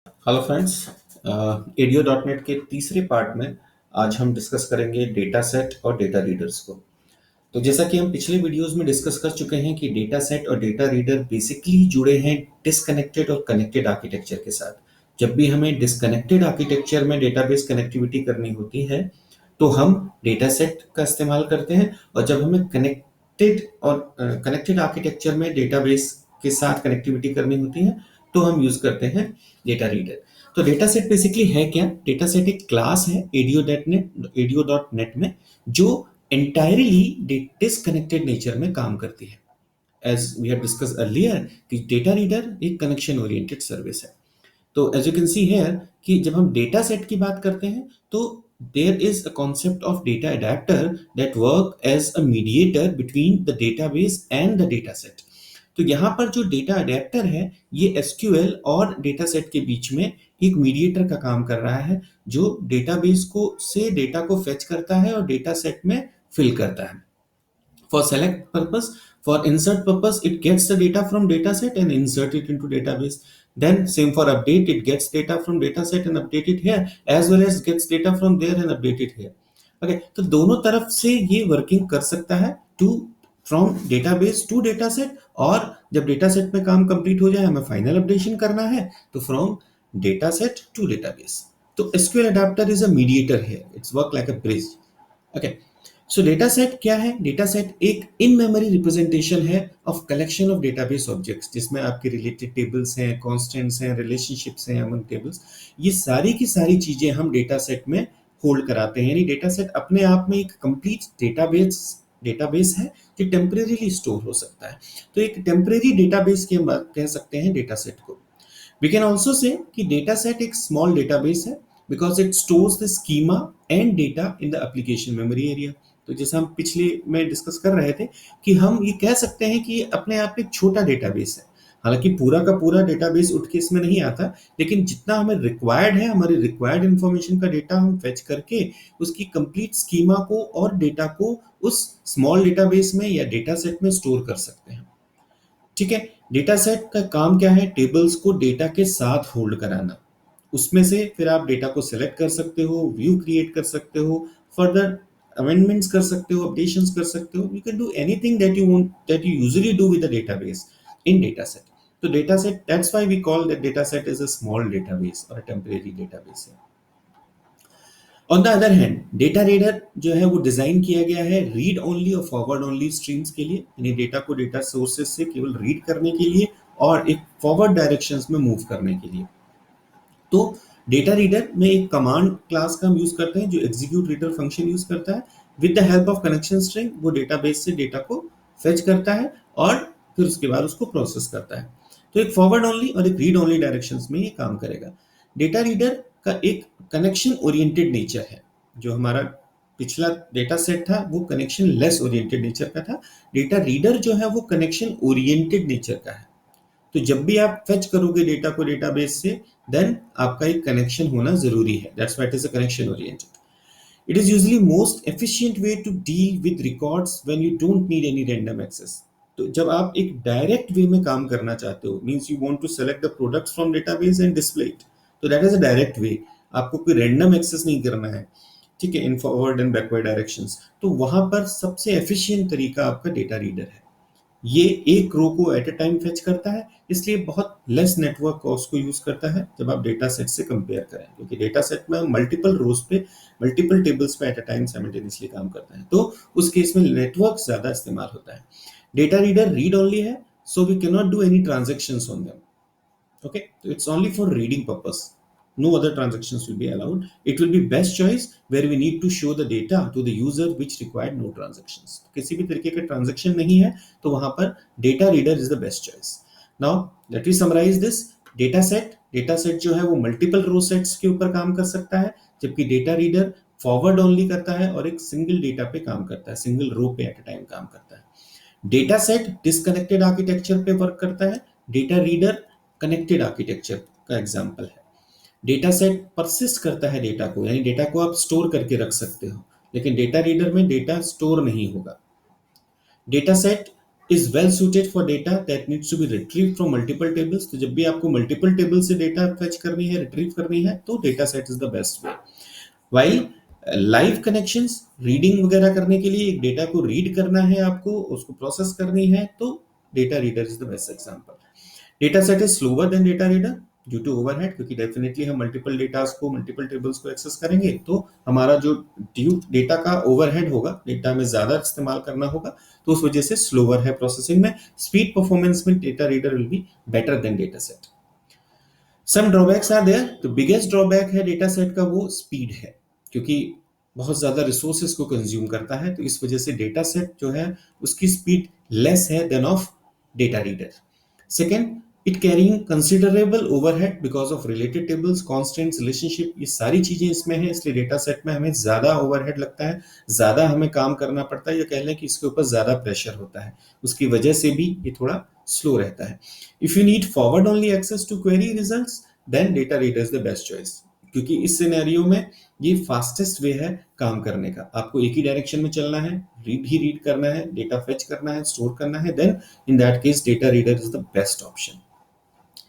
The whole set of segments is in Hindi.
Hello friends. Audio dot net के तीसरे पार्ट में आज हम डिस्कस करेंगे डेटा सेट और डेटा रीडर्स को। तो जैसा कि हम पिछले वीडियोस में डिस्कस कर चुके हैं कि डेटा सेट और डेटा रीडर बेसिकली जुड़े हैं डिसकनेक्टेड और कनेक्टेड आर्किटेक्चर के साथ। जब भी हमें डिसकनेक्टेड आर्किटेक्चर में डेटाबेस कनेक्टिविटी करनी होती है तो हम डेटा सेट का इस्तेमाल करते हैं, और जब हमें कनेक्टेड आर्किटेक्चर में डेटाबेस के साथ कनेक्टिविटी करनी होती है तो हम यूज करते हैं डेटा रीडर। तो डेटा सेट बेसिकली है क्या? डेटा सेट एक क्लास है एडियो डॉट नेट में जो entirely डिसकनेक्टेड नेचर में काम करती है। As we have discuss earlier कि डेटा रीडर एक कनेक्शन ओरिएंटेड सर्विस है। तो as you can see here कि जब हम डेटा सेट की बात करते हैं तो there is a concept of data adapter that work as a mediator between the database and the data set. तो यहाँ पर जो डेटा अडेप्टर है ये एसक्यूएल और डेटा सेट के बीच में एक मीडिएटर का काम कर रहा है, जो डेटाबेस को से डेटा को फेच करता है और डेटा सेट में फिल करता है। For select purpose, for insert purpose, it gets the data from dataset and insert it into database. Then same for update, it gets data from dataset and update it here, as well as gets data from there and update it here. Okay, तो दोनों तरफ से ये वर्किंग कर सकता है to from database to dataset, और जब डेटासेट में काम कंप्लीट हो जाए हमें फाइनल अपडेशन करना है तो फ्रॉम डेटासेट टू डेटाबेस। तो SQL adapter is a mediator here, it's work like a bridge. Okay, so data set क्या है? डेटा सेट एक इन मेमोरी रिप्रेजेंटेशन है of collection of database objects, जिसमें आपके रिलेटेड टेबल्स हैं, कांस्टेंट्स हैं, रिलेशनशिप्स हैं अमंग टेबल्स। ये सारी की सारी चीजें हम डेटा सेट में होल्ड कराते हैं। यानी डेटा सेट अपने आप में एक कंप्लीट डेटाबेस है जो टेम्परेरीली स्टोर हो सकता है। तो एक टेम्परेरी डेटाबेस के हम कह सकते हैं डेटा सेट को। We can also say कि data set एक small database है because it stores the schema and data in the application memory area। तो जैसे हम पिछले में डिस्कस कर रहे थे कि हम ये कह सकते हैं कि ये अपने आप में एक छोटा डेटाबेस है। हालांकि पूरा का पूरा डेटाबेस उठ के इसमें नहीं आता, लेकिन जितना हमें रिक्वायर्ड है, हमारी रिक्वायर्ड इंफॉर्मेशन का डेटा हम फेच करके उसकी कंप्लीट स्कीमा को और डेटा को उस स्मॉल डेटाबेस में या डेटा सेट में स्टोर कर सकते हैं। ठीक है, डेटा सेट का काम क्या है? टेबल्स को डेटा के साथ होल्ड कराना। उसमें से फिर आप डेटा को सिलेक्ट कर सकते हो, व्यू क्रिएट कर सकते हो, फर्दर अमेंडमेंट्स कर सकते हो, अपडेशंस कर सकते हो। You can do anything that you want, that you usually do with the database in data set. तो data set, that's why we call that data set is a small database और अ टेम्परेरी डेटाबेस है। On the other hand data reader जो है वो डिजाइन किया गया है रीड ओनली और फॉरवर्ड ओनली स्ट्रीम्स के लिए, यानी डेटा को डेटा सोर्सेज से केवल रीड करने के लिए और एक फॉरवर्ड डायरेक्शंस में मूव करने के लिए। तो डेटा रीडर में एक कमांड क्लास का हम यूज करते हैं जो एग्जीक्यूट रीडर फंक्शन यूज करता है। With the help of connection string वो डेटाबेस से डेटा को फेच करता है और फिर उसके बाद उसको प्रोसेस करता है। तो एक फॉरवर्ड ओनली और एक रीड ओनली डायरेक्शंस में ये काम करेगा। डेटा रीडर का एक कनेक्शन ओरिएंटेड नेचर है। जो हमारा पिछला डेटा सेट था वो कनेक्शन लेस ओरिएंटेड नेचर का था। डेटा रीडर जो है वो कनेक्शन ओरिएंटेड नेचर का है। तो जब भी आप फेच करोगे डेटा को डेटाबेस से, देन आपका एक कनेक्शन होना जरूरी है। That's why it is a connection oriented. It is usually most efficient way to deal with records when you don't need any random access. तो जब आप एक डायरेक्ट वे में काम करना चाहते हो, means you want to select the products from database and display it, तो that is a direct way. आपको कोई रैंडम एक्सेस नहीं करना है, ठीक है, in forward and backward directions. तो वहां पर सबसे एफिशिएंट तरीका आपका डेटा रीडर है। ये एक रो को एट अ टाइम फेच करता है, इसलिए बहुत लेस नेटवर्क कॉस्ट को यूज करता है जब आप डेटा सेट से कंपेयर करें, क्योंकि डेटा सेट में मल्टीपल रोज पे मल्टीपल टेबल्स पे एट अ टाइम साइमल्टेनियसली काम करता है, तो उस केस में नेटवर्क ज्यादा इस्तेमाल होता है। डेटा रीडर रीड ओनली है, so we can not do any transactions on them. Okay, so it's only for reading purpose. No other transactions will be allowed. It will be best choice where we need to show the data to the user which required no transactions. किसी भी तरीके का ट्रांजेक्शन नहीं है तो वहां पर data reader is the best choice. Now let me summarize this. Data set जो है वो मल्टीपल रो सेट्स के ऊपर काम कर सकता है, जबकि डेटा रीडर फॉरवर्ड ओनली करता है और एक सिंगल डेटा पे काम करता है, सिंगल रो पे एट अ टाइम काम करता है। डेटा सेट डिसकनेक्टेड आर्किटेक्चर पे वर्क करता है, डेटा रीडर कनेक्टेड आर्किटेक्चर का एग्जांपल है। डेटा सेट परसिस्ट करता है डेटा को, यानी डेटा को आप स्टोर करके रख सकते हो, लेकिन डेटा रीडर में डेटा स्टोर नहीं होगा। Data set is well suited for data that needs to be retrieve from multiple tables. तो जब भी आपको मल्टीपल टेबल से डेटा फेच करनी है, रिट्रीव करनी है, तो data set is the best way. While live connections, reading वगैरह करने के लिए, एक डेटा को रीड करना है आपको, उसको प्रोसेस करनी है, तो data reader is the best example. Data set is slower than data reader due to overhead, क्योंकि डेफिनेटली हम मल्टीपल डेटास को, मल्टीपल टेबल्स को एक्सेस करेंगे तो हमारा जो ड्यू डेटा का ओवरहेड होगा, डेटा में ज्यादा इस्तेमाल करना होगा, तो उस वजह से स्लोअर है प्रोसेसिंग में। स्पीड परफॉर्मेंस में data reader will be better than data set. Some drawbacks are there. तो बिगेस्ट ड्रॉबैक है डेटा सेट का वो स्पीड है, क्योंकि बहुत ज्यादा रिसोर्सेज को कंज्यूम करता है, तो इस वजह से डेटा सेट जो है उसकी स्पीड लेस है than of data reader. Second, it carrying considerable overhead because of related tables, constants, relationship, ये सारी चीजें इसमें है, इसलिए डेटा सेट में हमें ज्यादा ओवरहेड लगता है, ज्यादा हमें काम करना पड़ता है, या कह लें कि इसके ऊपर ज्यादा प्रेशर होता है, उसकी वजह से भी ये थोड़ा स्लो रहता है। If you need forward only access to query results, then data reader is the best choice, क्योंकि इस सिनेरियो में ये फास्टेस्ट वे है काम करने का। आपको एक ही डायरेक्शन में चलना है, रीड करना है, डेटा फेच करना है, स्टोर करना है, then in that case data reader is the best option.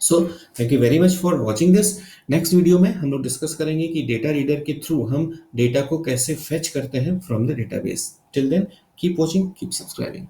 So thank you very much for watching this. Next video में हम लोग डिस्कस करेंगे कि डेटा रीडर के थ्रू हम डेटा को कैसे फेच करते हैं from the database. Till then keep watching, keep subscribing.